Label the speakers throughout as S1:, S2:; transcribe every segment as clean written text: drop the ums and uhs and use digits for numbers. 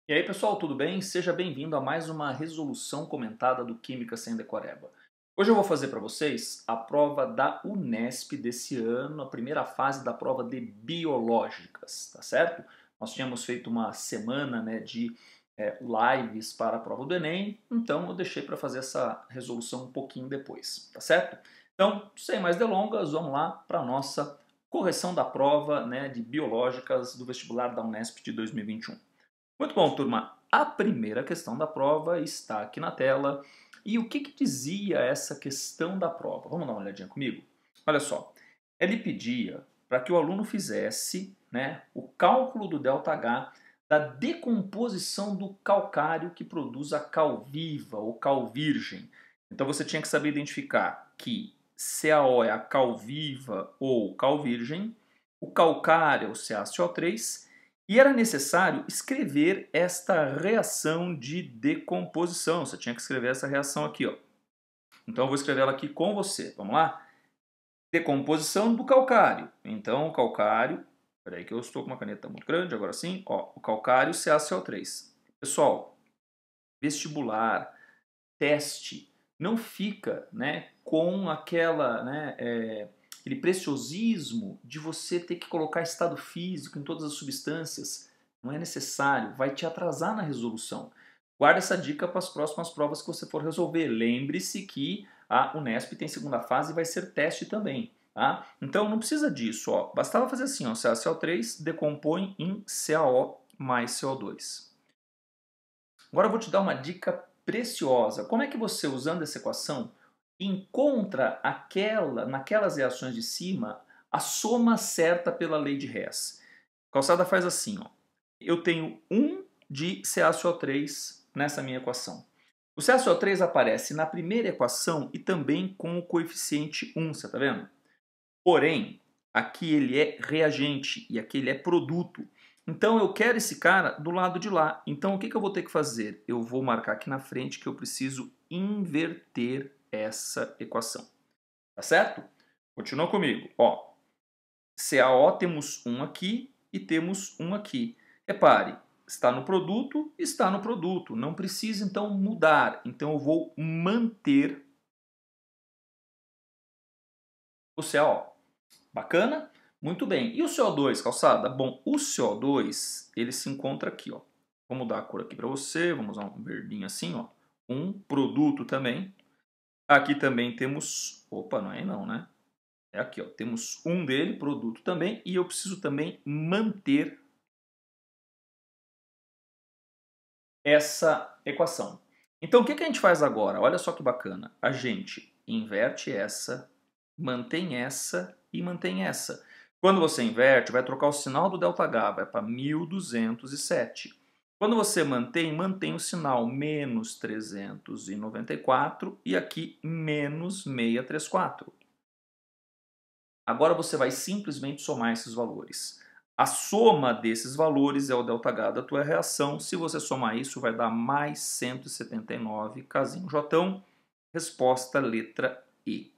S1: E aí, pessoal, tudo bem? Seja bem-vindo a mais uma resolução comentada do Química Sem Decoreba. Hoje eu vou fazer para vocês a prova da Unesp desse ano, a primeira fase da prova de Biológicas, tá certo? Nós tínhamos feito uma semana, de lives para a prova do Enem, então eu deixei para fazer essa resolução um pouquinho depois, tá certo? Então, sem mais delongas, vamos lá para a nossa correção da prova, de Biológicas do vestibular da Unesp de 2021. Muito bom, turma. A primeira questão da prova está aqui na tela. E o que dizia essa questão da prova? Vamos dar uma olhadinha comigo? Olha só, ele pedia para que o aluno fizesse o cálculo do ΔH da decomposição do calcário que produz a cal viva ou cal virgem. Então você tinha que saber identificar que CaO é a cal viva ou cal virgem, o calcário é o CaCO3 e era necessário escrever esta reação de decomposição. Você tinha que escrever essa reação aqui, ó. Então eu vou escrever ela aqui com você. Vamos lá? Decomposição do calcário. Então o calcário, peraí que eu estou com uma caneta muito grande, agora sim, ó, o calcário CaCO3. Pessoal, vestibular, teste, não fica, com aquele preciosismo de você ter que colocar estado físico em todas as substâncias. Não é necessário, vai te atrasar na resolução. Guarda essa dica para as próximas provas que você for resolver. Lembre-se que a Unesp tem segunda fase e vai ser teste também. Tá? Então não precisa disso. Ó. Bastava fazer assim, ó, CaCO3 decompõe em CaO mais CO2. Agora eu vou te dar uma dica preciosa. Como é que você, usando essa equação, encontra naquelas reações de cima, a soma certa pela lei de Hess? Calçada faz assim, ó. Eu tenho 1 de CaCO3 nessa minha equação. O CaCO3 aparece na primeira equação e também com o coeficiente 1, você está vendo? Porém, aqui ele é reagente e aqui ele é produto. Então eu quero esse cara do lado de lá. Então o que eu vou ter que fazer? Eu vou marcar aqui na frente que eu preciso inverter essa equação. Tá certo? Continua comigo. Ó, CaO temos um aqui e temos um aqui. Repare, está no produto, está no produto. Não precisa então mudar. Então eu vou manter o CaO. Bacana? Muito bem. E o CO2, calçada? Bom, o CO2, ele se encontra aqui, ó. Vou mudar a cor aqui para você, vamos usar um verdinho assim, ó. Um produto também. Aqui também temos... Opa, não é aí não, né? É aqui, ó. Temos um dele, produto também, e eu preciso também manter essa equação. Então, o que a gente faz agora? Olha só que bacana. A gente inverte essa, mantém essa e mantém essa. Quando você inverte, vai trocar o sinal do ΔH, vai para 1207. Quando você mantém o sinal menos 394 e aqui menos 634. Agora você vai simplesmente somar esses valores. A soma desses valores é o ΔH da tua reação. Se você somar isso, vai dar mais 179, casinho Jotão. Resposta letra E.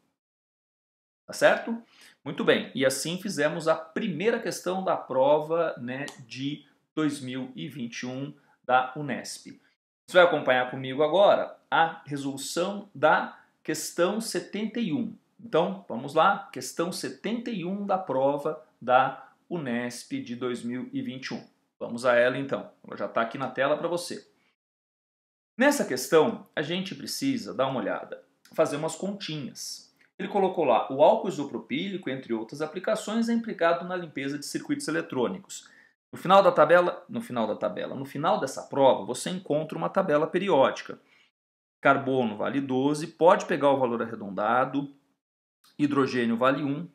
S1: Tá certo? Muito bem. E assim fizemos a primeira questão da prova de 2021 da Unesp. Você vai acompanhar comigo agora a resolução da questão 71. Então, vamos lá, questão 71 da prova da Unesp de 2021. Vamos a ela então, ela já está aqui na tela para você. Nessa questão, a gente precisa dar uma olhada, fazer umas continhas. Ele colocou lá, o álcool isopropílico, entre outras aplicações, é empregado na limpeza de circuitos eletrônicos. No final dessa prova, você encontra uma tabela periódica. Carbono vale 12, pode pegar o valor arredondado, hidrogênio vale 1,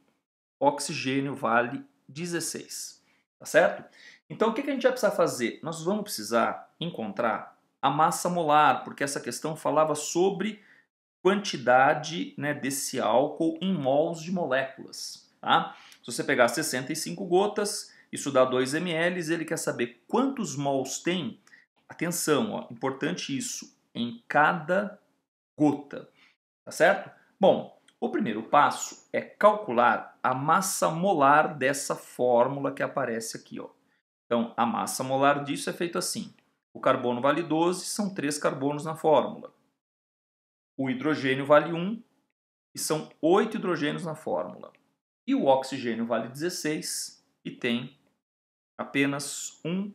S1: oxigênio vale 16. Tá certo? Então o que a gente vai precisar fazer? Nós vamos precisar encontrar a massa molar, porque essa questão falava sobre quantidade desse álcool em mols de moléculas. Tá? Se você pegar 65 gotas, isso dá 2 ml, ele quer saber quantos mols tem. Atenção, ó, importante isso, em cada gota. Tá certo? Bom, o primeiro passo é calcular a massa molar dessa fórmula que aparece aqui. Ó. Então, a massa molar disso é feito assim. O carbono vale 12, são 3 carbonos na fórmula. O hidrogênio vale 1 e são 8 hidrogênios na fórmula. E o oxigênio vale 16 e tem apenas um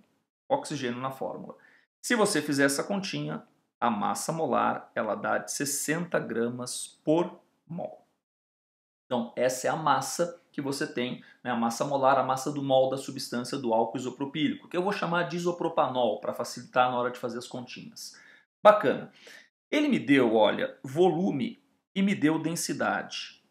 S1: oxigênio na fórmula. Se você fizer essa continha, a massa molar ela dá de 60 gramas por mol. Então, essa é a massa que você tem, né, a massa molar, a massa do mol da substância do álcool isopropílico, que eu vou chamar de isopropanol para facilitar na hora de fazer as continhas. Bacana. Ele me deu, olha, volume e me deu densidade.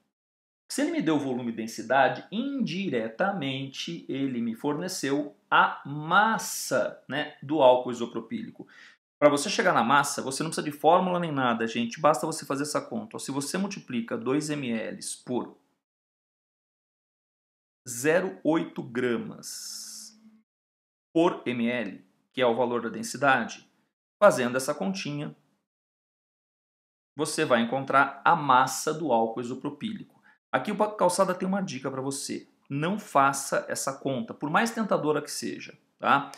S1: Se ele me deu volume e densidade, indiretamente ele me forneceu a massa, né, do álcool isopropílico. Para você chegar na massa, você não precisa de fórmula nem nada, gente. Basta você fazer essa conta. Se você multiplica 2 ml por 0,8 gramas por ml, que é o valor da densidade, fazendo essa continha, você vai encontrar a massa do álcool isopropílico. Aqui o Calçada tem uma dica para você. Não faça essa conta, por mais tentadora que seja. Tá?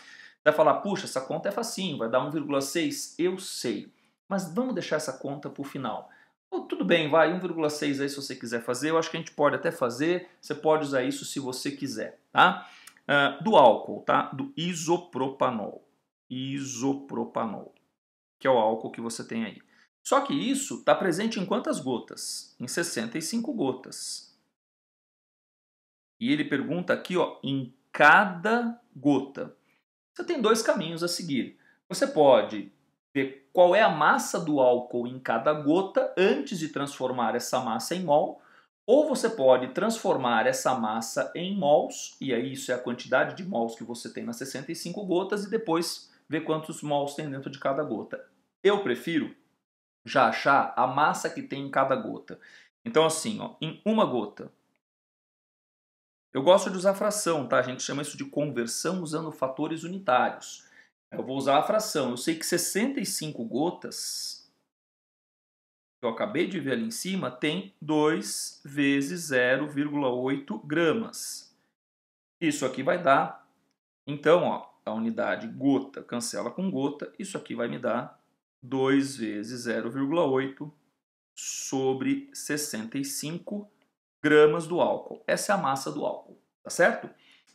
S1: Vai falar, puxa, essa conta é facinho, vai dar 1,6, eu sei. Mas vamos deixar essa conta para o final. Tudo bem, vai, 1,6 aí se você quiser fazer. Eu acho que a gente pode até fazer. Você pode usar isso se você quiser. Tá? Do álcool, tá? Do isopropanol. Isopropanol, que é o álcool que você tem aí. Só que isso está presente em quantas gotas? Em 65 gotas. E ele pergunta aqui, ó, em cada gota. Você tem dois caminhos a seguir. Você pode ver qual é a massa do álcool em cada gota antes de transformar essa massa em mol, ou você pode transformar essa massa em mols, e aí isso é a quantidade de mols que você tem nas 65 gotas, e depois ver quantos mols tem dentro de cada gota. Eu prefiro já achar a massa que tem em cada gota. Então assim, ó, em uma gota, eu gosto de usar fração, tá? A gente chama isso de conversão usando fatores unitários. Eu vou usar a fração. Eu sei que 65 gotas, que eu acabei de ver ali em cima, tem 2 vezes 0,8 gramas. Isso aqui vai dar, então, ó, a unidade gota cancela com gota, isso aqui vai me dar 2 vezes 0,8 sobre 65 gramas do álcool. Essa é a massa do álcool, tá certo?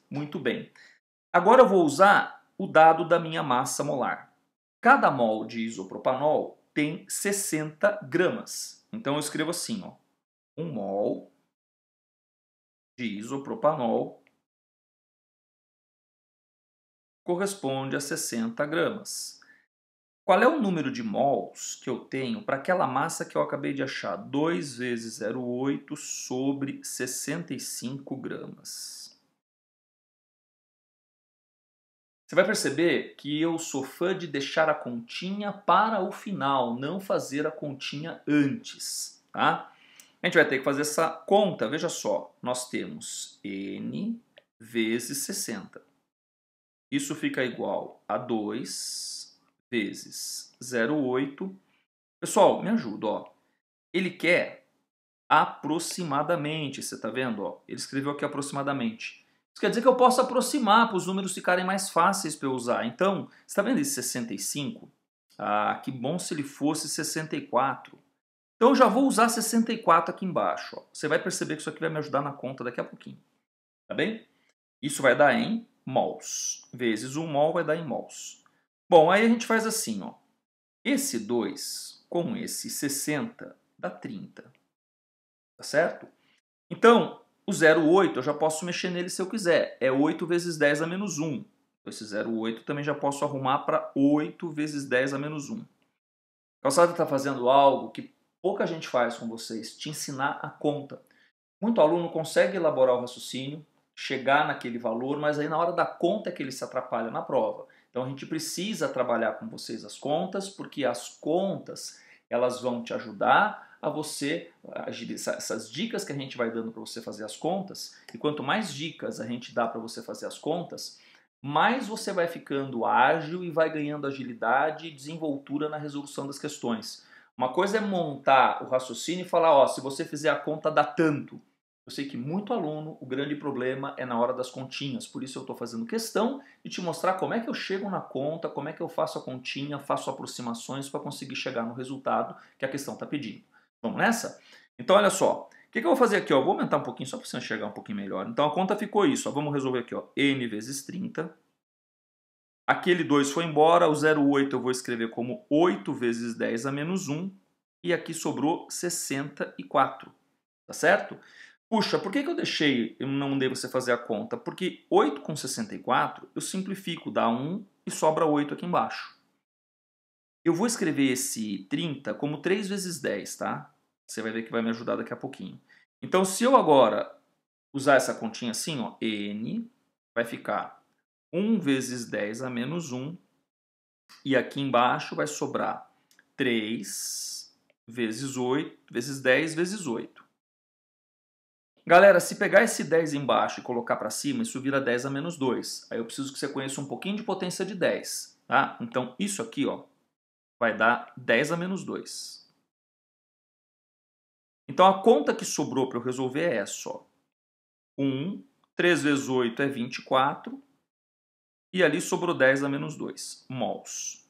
S1: Muito bem. Agora eu vou usar o dado da minha massa molar. Cada mol de isopropanol tem 60 gramas. Então eu escrevo assim, ó, 1 mol de isopropanol corresponde a 60 gramas. Qual é o número de mols que eu tenho para aquela massa que eu acabei de achar? 2 vezes 0,8 sobre 65 gramas. Você vai perceber que eu sou fã de deixar a continha para o final, não fazer a continha antes. Tá? A gente vai ter que fazer essa conta. Veja só, nós temos N vezes 60. Isso fica igual a 2 vezes 0,8. Pessoal, me ajuda, ó. Ele quer aproximadamente, você está vendo? Ó? Ele escreveu aqui aproximadamente. Isso quer dizer que eu posso aproximar para os números ficarem mais fáceis para eu usar. Então, você está vendo esse 65? Ah, que bom se ele fosse 64. Então eu já vou usar 64 aqui embaixo. Ó. Você vai perceber que isso aqui vai me ajudar na conta daqui a pouquinho. Tá bem? Isso vai dar em mols. Vezes 1 mol vai dar em mols. Bom, aí a gente faz assim, ó. Esse 2 com esse 60 dá 30. Tá certo? Então, o 0,8 eu já posso mexer nele se eu quiser. É 8 vezes 10 a menos 1. Esse 0,8 também já posso arrumar para 8 vezes 10 a menos 1. Calçada está fazendo algo que pouca gente faz com vocês, te ensinar a conta. Muito aluno consegue elaborar o raciocínio, chegar naquele valor, mas aí na hora da conta é que ele se atrapalha na prova. Então a gente precisa trabalhar com vocês as contas, porque as contas elas vão te ajudar a você agilizar essas dicas que a gente vai dando para você fazer as contas. E quanto mais dicas a gente dá para você fazer as contas, mais você vai ficando ágil e vai ganhando agilidade e desenvoltura na resolução das questões. Uma coisa é montar o raciocínio e falar, ó, se você fizer a conta dá tanto. Eu sei que muito aluno, o grande problema é na hora das continhas, por isso eu estou fazendo questão de te mostrar como é que eu chego na conta, como é que eu faço a continha, faço aproximações para conseguir chegar no resultado que a questão está pedindo. Vamos nessa? Então olha só, o que eu vou fazer aqui? Ó? Vou aumentar um pouquinho só para você enxergar um pouquinho melhor. Então a conta ficou isso, ó. Vamos resolver aqui, ó. N vezes 30. Aquele 2 foi embora, o 0,8 eu vou escrever como 8 vezes 10 a menos 1. E aqui sobrou 64, tá certo? Puxa, por que eu não mandei você fazer a conta? Porque 8 com 64 eu simplifico, dá 1 e sobra 8 aqui embaixo. Eu vou escrever esse 30 como 3 vezes 10, tá? Você vai ver que vai me ajudar daqui a pouquinho. Então, se eu agora usar essa continha assim, ó, N vai ficar 1 vezes 10 a menos 1. E aqui embaixo vai sobrar 3 vezes 8, vezes 10 vezes 8. Galera, se pegar esse 10 embaixo e colocar para cima, isso vira 10 a menos 2. Aí eu preciso que você conheça um pouquinho de potência de 10. Tá? Então, isso aqui ó, vai dar 10 a menos 2. Então, a conta que sobrou para eu resolver é essa. Ó. 1, 3 vezes 8 é 24. E ali sobrou 10 a menos 2 mols.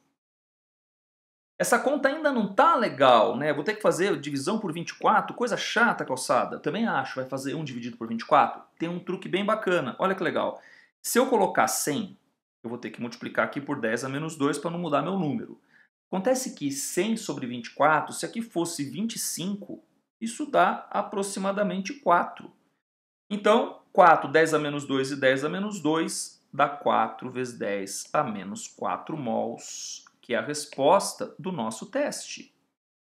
S1: Essa conta ainda não tá legal, né? Vou ter que fazer divisão por 24, coisa chata, calçada. Também acho, vai fazer 1 dividido por 24. Tem um truque bem bacana, olha que legal. Se eu colocar 100, eu vou ter que multiplicar aqui por 10 a menos 2 para não mudar meu número. Acontece que 100 sobre 24, se aqui fosse 25, isso dá aproximadamente 4. Então, 4, 10 a menos 2 e 10 a menos 2 dá 4 vezes 10 a menos 4 mols, que é a resposta do nosso teste.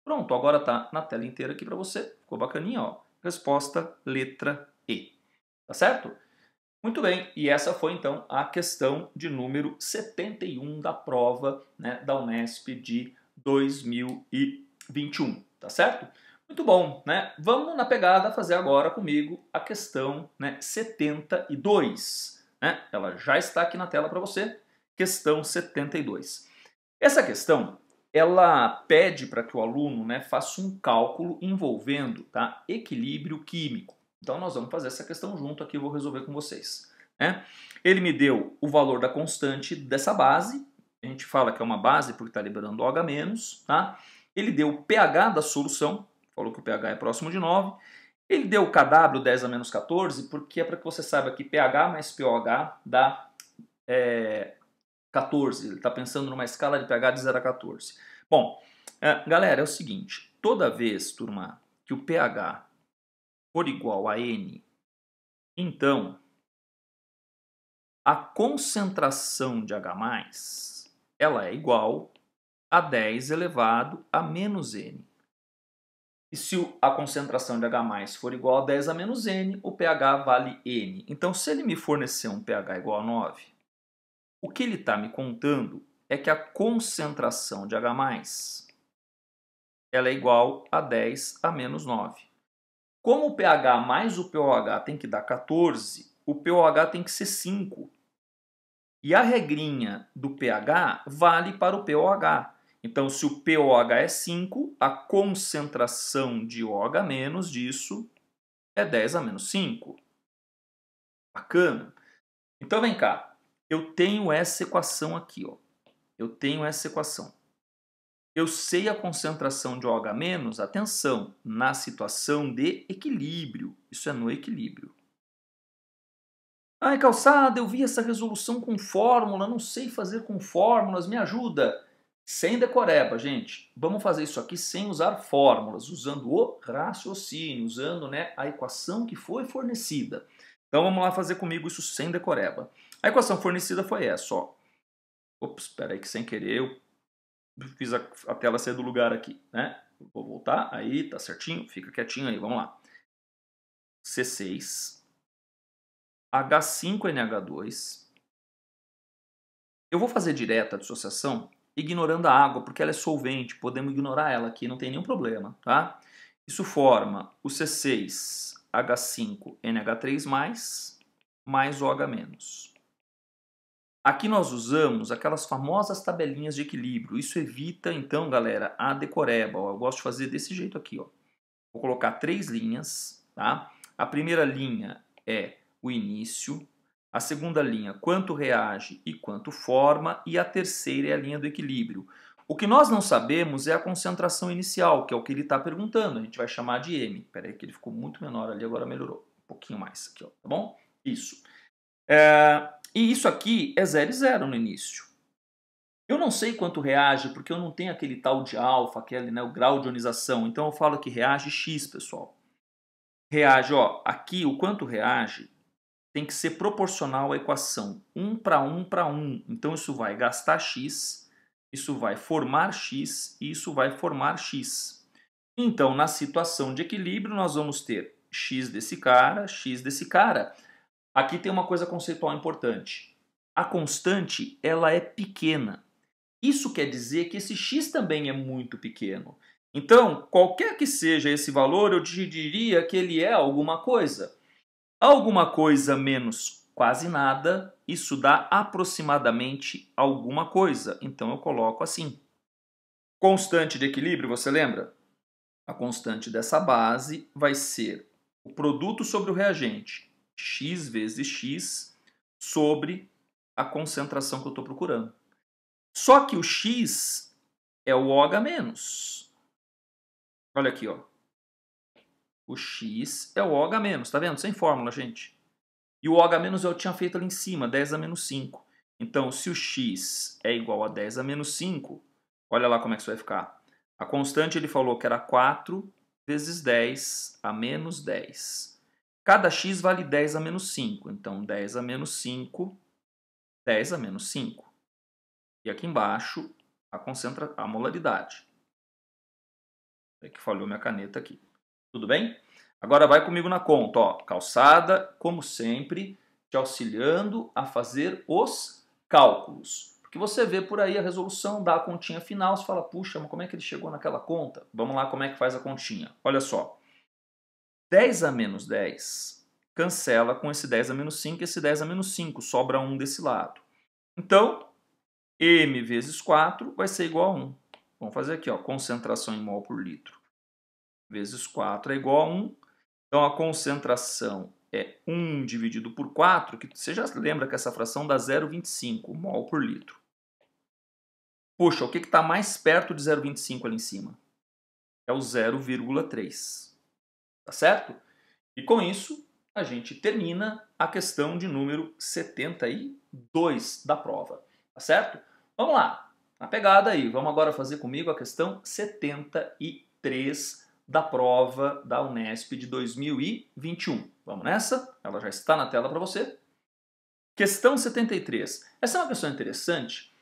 S1: Pronto, agora está na tela inteira aqui para você. Ficou bacaninha, ó. Resposta letra E. Tá certo? Muito bem, e essa foi então a questão de número 71 da prova, né, da Unesp de 2021, tá certo? Muito bom, né? Vamos na pegada fazer agora comigo a questão, né, 72, né? Ela já está aqui na tela para você, questão 72. Essa questão, ela pede para que o aluno, né, faça um cálculo envolvendo, tá, equilíbrio químico. Então nós vamos fazer essa questão junto aqui, eu vou resolver com vocês. Né? Ele me deu o valor da constante dessa base, a gente fala que é uma base porque está liberando OH-, tá? Ele deu o pH da solução, falou que o pH é próximo de 9. Ele deu o KW 10 a menos 14, porque é para que você saiba que pH mais pOH dá 14. Ele está pensando numa escala de pH de 0 a 14. Bom, galera, é o seguinte, toda vez, turma, que o pH for igual a N, então a concentração de H+, ela é igual a 10 elevado a menos N. E se a concentração de H+ for igual a 10 a menos N, o pH vale N. Então, se ele me fornecer um pH igual a 9, o que ele está me contando é que a concentração de H+ ela é igual a 10 a menos 9. Como o pH mais o pOH tem que dar 14, o pOH tem que ser 5. E a regrinha do pH vale para o pOH. Então, se o pOH é 5, a concentração de OH- disso é 10 a menos 5. Bacana? Então, vem cá. Eu tenho essa equação aqui. Ó. Eu tenho essa equação. Eu sei a concentração de OH-, atenção, na situação de equilíbrio. Isso é no equilíbrio. Ai, calçada, eu vi essa resolução com fórmula, não sei fazer com fórmulas, me ajuda. Sem decoreba, gente. Vamos fazer isso aqui sem usar fórmulas, usando o raciocínio, usando, né, a equação que foi fornecida. Então vamos lá fazer comigo isso sem decoreba. A equação fornecida foi essa, ó. Ops, espera aí que sem querer eu fiz a tela sair do lugar aqui, né? Vou voltar, aí tá certinho, fica quietinho aí, vamos lá. C6, H5NH2. Eu vou fazer direto a dissociação ignorando a água, porque ela é solvente, podemos ignorar ela aqui, não tem nenhum problema, tá? Isso forma o C6H5NH3+, mais OH-. Aqui nós usamos aquelas famosas tabelinhas de equilíbrio. Isso evita, então, galera, a decoreba. Eu gosto de fazer desse jeito aqui. Ó. Vou colocar 3 linhas. Tá? A primeira linha é o início, a segunda linha quanto reage e quanto forma, e a terceira é a linha do equilíbrio. O que nós não sabemos é a concentração inicial, que é o que ele está perguntando. A gente vai chamar de M. Espera aí que ele ficou muito menor ali, agora melhorou. Um pouquinho mais aqui, ó, tá bom? Isso. E isso aqui é 0 e 0 no início. Eu não sei quanto reage, porque eu não tenho aquele tal de alfa, aquele, né, o grau de ionização. Então eu falo que reage X, pessoal. Reage, ó, aqui o quanto reage tem que ser proporcional à equação 1 para 1 para 1. Então isso vai gastar X, isso vai formar X e isso vai formar X. Então, na situação de equilíbrio, nós vamos ter X desse cara, X desse cara. Aqui tem uma coisa conceitual importante. A constante, ela é pequena. Isso quer dizer que esse x também é muito pequeno. Então, qualquer que seja esse valor, eu diria que ele é alguma coisa. Alguma coisa menos quase nada, isso dá aproximadamente alguma coisa. Então eu coloco assim. Constante de equilíbrio, você lembra? A constante dessa base vai ser o produto sobre o reagente, x vezes x, sobre a concentração que eu estou procurando. Só que o x é o OH-. Olha aqui, ó. O x é o OH-, tá vendo? Sem fórmula, gente. E o OH- eu tinha feito ali em cima, 10 a menos 5. Então, se o x é igual a 10 a menos 5, olha lá como é que isso vai ficar. A constante ele falou que era 4 vezes 10 a menos 10. Cada x vale 10 a menos 5. Então, 10 a menos 5, 10 a menos 5. E aqui embaixo, a molaridade. É que falhou minha caneta aqui. Tudo bem? Agora vai comigo na conta. Ó. Calçada, como sempre, te auxiliando a fazer os cálculos. Porque você vê por aí a resolução da continha final, você fala, puxa, mas como é que ele chegou naquela conta? Vamos lá como é que faz a continha. Olha só. 10 a menos 10 cancela com esse 10 a menos 5 e esse 10 a menos 5. Sobra 1 desse lado. Então, M vezes 4 vai ser igual a 1. Vamos fazer aqui, ó, concentração em mol por litro. Vezes 4 é igual a 1. Então, a concentração é 1 dividido por 4, que você já lembra que essa fração dá 0,25 mol por litro. Puxa, o que está mais perto de 0,25 ali em cima? É o 0,3. Tá certo? E com isso, a gente termina a questão de número 72 da prova. Tá certo? Vamos lá. Na pegada aí. Vamos agora fazer comigo a questão 73 da prova da Unesp de 2021. Vamos nessa? Ela já está na tela para você. Questão 73. Essa é uma questão interessante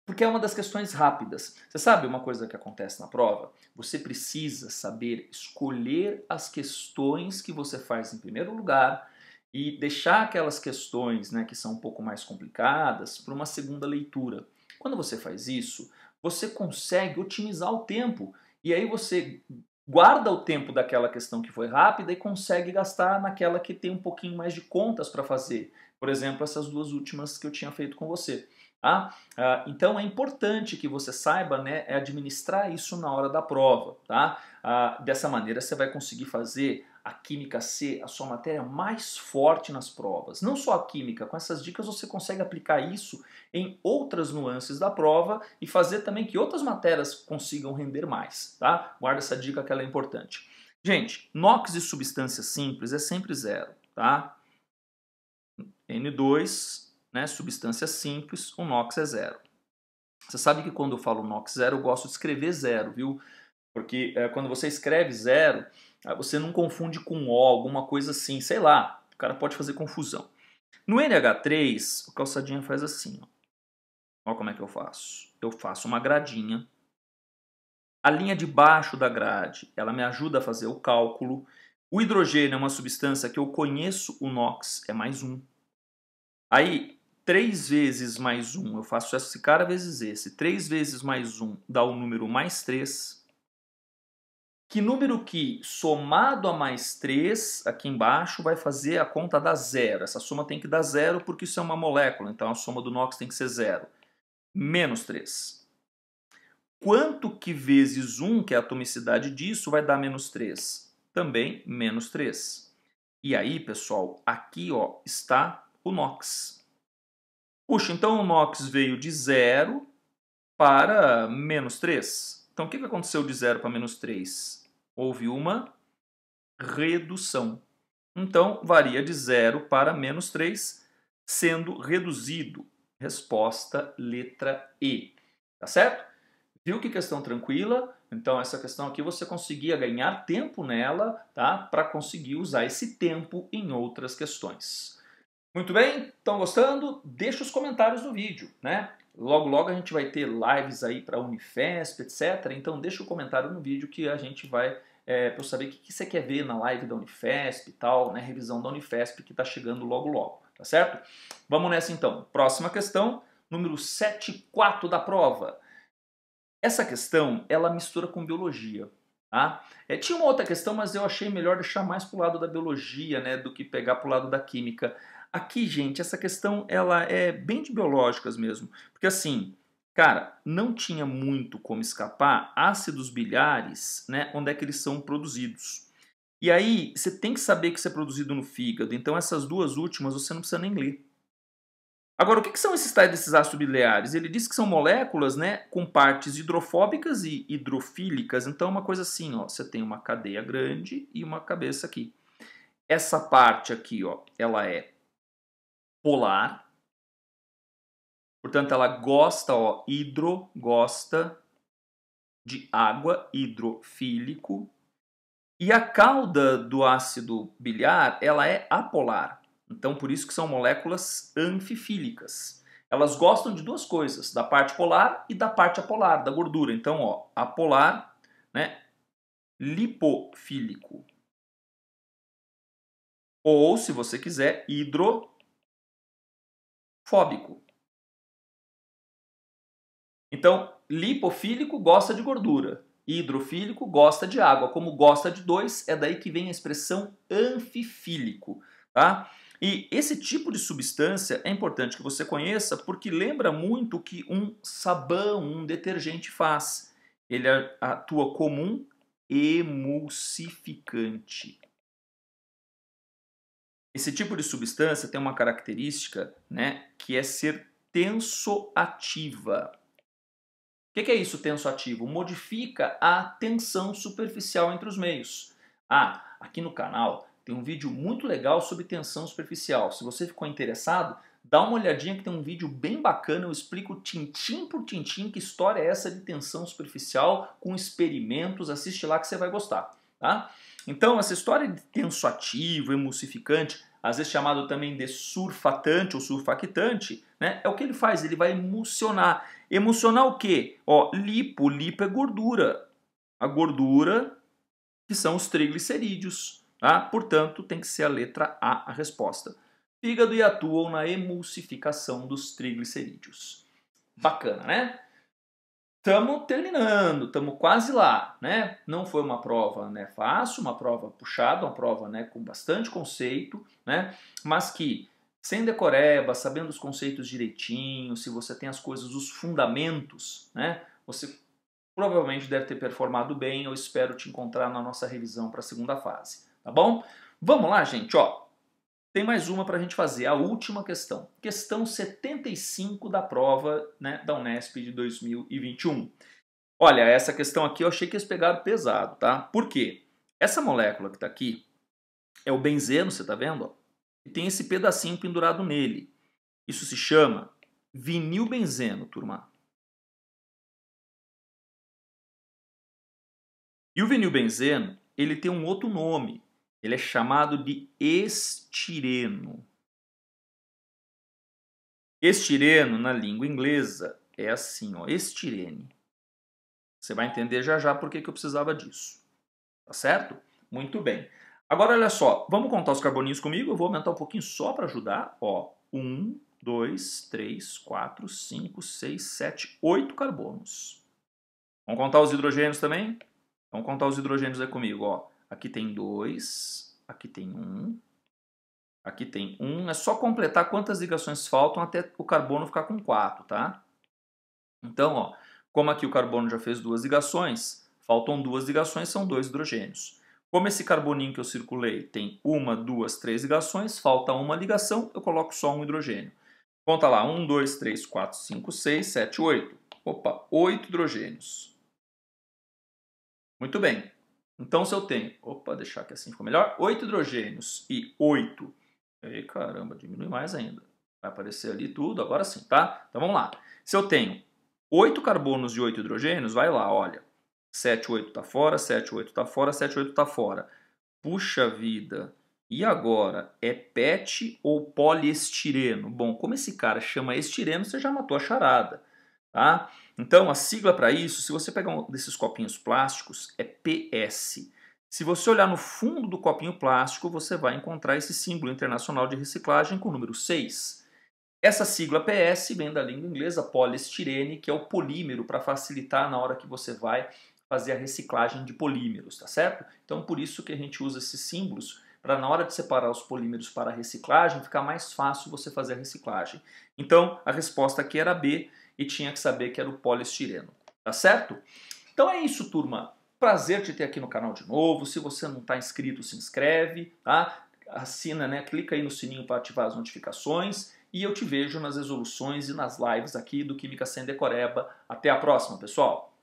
S1: porque é uma das questões rápidas. Você sabe uma coisa que acontece na prova? Você precisa saber escolher as questões que você faz em primeiro lugar e deixar aquelas questões, né, que são um pouco mais complicadas para uma segunda leitura. Quando você faz isso, você consegue otimizar o tempo e aí você guarda o tempo daquela questão que foi rápida e consegue gastar naquela que tem um pouquinho mais de contas para fazer. Por exemplo, essas duas últimas que eu tinha feito com você. Tá? Então é importante que você saiba, né, administrar isso na hora da prova. Tá? Dessa maneira você vai conseguir fazer a Química C a sua matéria mais forte nas provas. Não só a Química, com essas dicas você consegue aplicar isso em outras nuances da prova e fazer também que outras matérias consigam render mais. Tá? Guarda essa dica que ela é importante. Gente, NOx de substância simples é sempre zero. Tá? N2, né, substância simples, o NOx é zero. Você sabe que quando eu falo NOx zero, eu gosto de escrever zero, viu? Porque quando você escreve zero, você não confunde com O, alguma coisa assim, sei lá, o cara pode fazer confusão. No NH3, o calçadinha faz assim, ó. Olha como é que eu faço. Eu faço uma gradinha. A linha de baixo da grade, ela me ajuda a fazer o cálculo. O hidrogênio é uma substância que eu conheço, o NOx é mais 1. Aí, 3 vezes mais 1, eu faço esse cara vezes esse. 3 vezes mais 1 dá o número mais 3. Que número que, somado a mais 3, aqui embaixo, vai fazer a conta dar zero? Essa soma tem que dar zero porque isso é uma molécula, então a soma do NOx tem que ser zero. Menos 3. Quanto que vezes 1, que é a atomicidade disso, vai dar menos 3? Também menos 3. E aí, pessoal, aqui ó, está o NOx. Puxa, então o NOx veio de 0 para menos 3. Então o que aconteceu de 0 para menos 3? Houve uma redução. Então varia de 0 para menos 3, sendo reduzido. Resposta letra E. Tá certo? Viu que questão tranquila? Então essa questão aqui você conseguia ganhar tempo nela, tá? Para conseguir usar esse tempo em outras questões. Muito bem? Estão gostando? Deixa os comentários no vídeo, né? Logo, logo a gente vai ter lives aí para Unifesp, etc. Então deixa o comentário no vídeo que a gente vai, para eu saber o que você quer ver na live da Unifesp e tal, né? Revisão da Unifesp que está chegando logo, logo, tá certo? Vamos nessa então. Próxima questão, número 7.4 da prova. Essa questão, ela mistura com biologia. Tá? Tinha uma outra questão, mas eu achei melhor deixar mais para o lado da biologia, né, do que pegar para o lado da química. Aqui, gente, essa questão ela é bem de biológicas mesmo. Porque assim, cara, não tinha muito como escapar ácidos biliares, né, onde é que eles são produzidos. E aí, você tem que saber que isso é produzido no fígado. Então, essas duas últimas você não precisa nem ler. Agora, o que são esses tais desses ácidos biliares? Ele diz que são moléculas, né, com partes hidrofóbicas e hidrofílicas. Então, é uma coisa assim, ó, você tem uma cadeia grande e uma cabeça aqui. Essa parte aqui, ó, ela é polar. Portanto, ela gosta, ó, gosta de água, hidrofílico. E a cauda do ácido biliar, ela é apolar. Então, por isso que são moléculas anfifílicas. Elas gostam de duas coisas, da parte polar e da parte apolar, da gordura. Então, ó, apolar, né, lipofílico. Ou, se você quiser, hidrofóbico. Então, lipofílico gosta de gordura. Hidrofílico gosta de água. Como gosta de dois, é daí que vem a expressão anfifílico, tá? E esse tipo de substância é importante que você conheça porque lembra muito o que um sabão, um detergente faz. Ele atua como um emulsificante. Esse tipo de substância tem uma característica, né, que é ser tensoativa. O que é isso, tensoativo? Modifica a tensão superficial entre os meios. Ah, aqui no canal tem um vídeo muito legal sobre tensão superficial. Se você ficou interessado, dá uma olhadinha que tem um vídeo bem bacana. Eu explico tintim por tintim que história é essa de tensão superficial com experimentos. Assiste lá que você vai gostar, tá? Então, essa história de tensoativo, emulsificante, às vezes chamado também de surfatante ou surfactante, né? É o que ele faz, ele vai emulsionar. Emulsionar o quê? Ó, lipo é gordura. A gordura que são os triglicerídeos, tá? Portanto, tem que ser a letra A a resposta. Fígado e atuam na emulsificação dos triglicerídeos. Bacana, né? Estamos terminando, estamos quase lá, né? Não foi uma prova, né, fácil, uma prova puxada, uma prova, né, com bastante conceito, né? Mas que sem decoreba, sabendo os conceitos direitinho, se você tem as coisas, os fundamentos, né? Você provavelmente deve ter performado bem. Eu espero te encontrar na nossa revisão para a segunda fase, tá bom? Vamos lá, gente, ó. Tem mais uma para a gente fazer, a última questão. Questão 75 da prova, né, da Unesp de 2021. Olha, essa questão aqui eu achei que eles pegaram pesado, tá? Por quê? Essa molécula que está aqui é o benzeno, você está vendo? Ó, e tem esse pedacinho pendurado nele. Isso se chama vinilbenzeno, turma. E o vinilbenzeno, ele tem um outro nome. Ele é chamado de estireno. Estireno, na língua inglesa, é assim, ó, estirene. Você vai entender já já por que eu precisava disso. Tá certo? Muito bem. Agora, olha só, vamos contar os carboninhos comigo? Eu vou aumentar um pouquinho só para ajudar. Ó, 1, 2, 3, 4, 5, 6, 7, 8 carbonos. Vamos contar os hidrogênios também? Vamos contar os hidrogênios aí comigo, ó. Aqui tem 2, aqui tem 1, aqui tem 1. É só completar quantas ligações faltam até o carbono ficar com 4, tá? Então, ó, como aqui o carbono já fez 2 ligações, faltam 2 ligações, são 2 hidrogênios. Como esse carboninho que eu circulei tem 1, 2, 3 ligações, falta uma ligação, eu coloco só um hidrogênio. Conta lá, 1, 2, 3, 4, 5, 6, 7, 8. Opa, 8 hidrogênios. Muito bem. Então, se eu tenho, deixar que assim ficou melhor, 8 hidrogênios e 8, aí caramba, diminui mais ainda. Vai aparecer ali tudo, agora sim, tá? Então vamos lá. Se eu tenho 8 carbonos e 8 hidrogênios, vai lá, olha. 7, 8 tá fora, 7, 8 tá fora, 7, 8 tá fora. Puxa vida, e agora? É PET ou poliestireno? Bom, como esse cara chama estireno, você já matou a charada, tá? Então, a sigla para isso, se você pegar um desses copinhos plásticos, é PS. Se você olhar no fundo do copinho plástico, você vai encontrar esse símbolo internacional de reciclagem com o número 6. Essa sigla PS vem da língua inglesa poliestirene, que é o polímero para facilitar na hora que você vai fazer a reciclagem de polímeros, tá certo? Então, por isso que a gente usa esses símbolos para na hora de separar os polímeros para a reciclagem, ficar mais fácil você fazer a reciclagem. Então, a resposta aqui era B e tinha que saber que era o poliestireno, tá certo? Então é isso, turma. Prazer te ter aqui no canal de novo. Se você não está inscrito, se inscreve, tá? Assina, né? Clica aí no sininho para ativar as notificações e eu te vejo nas resoluções e nas lives aqui do Química Sem Decoreba. Até a próxima, pessoal!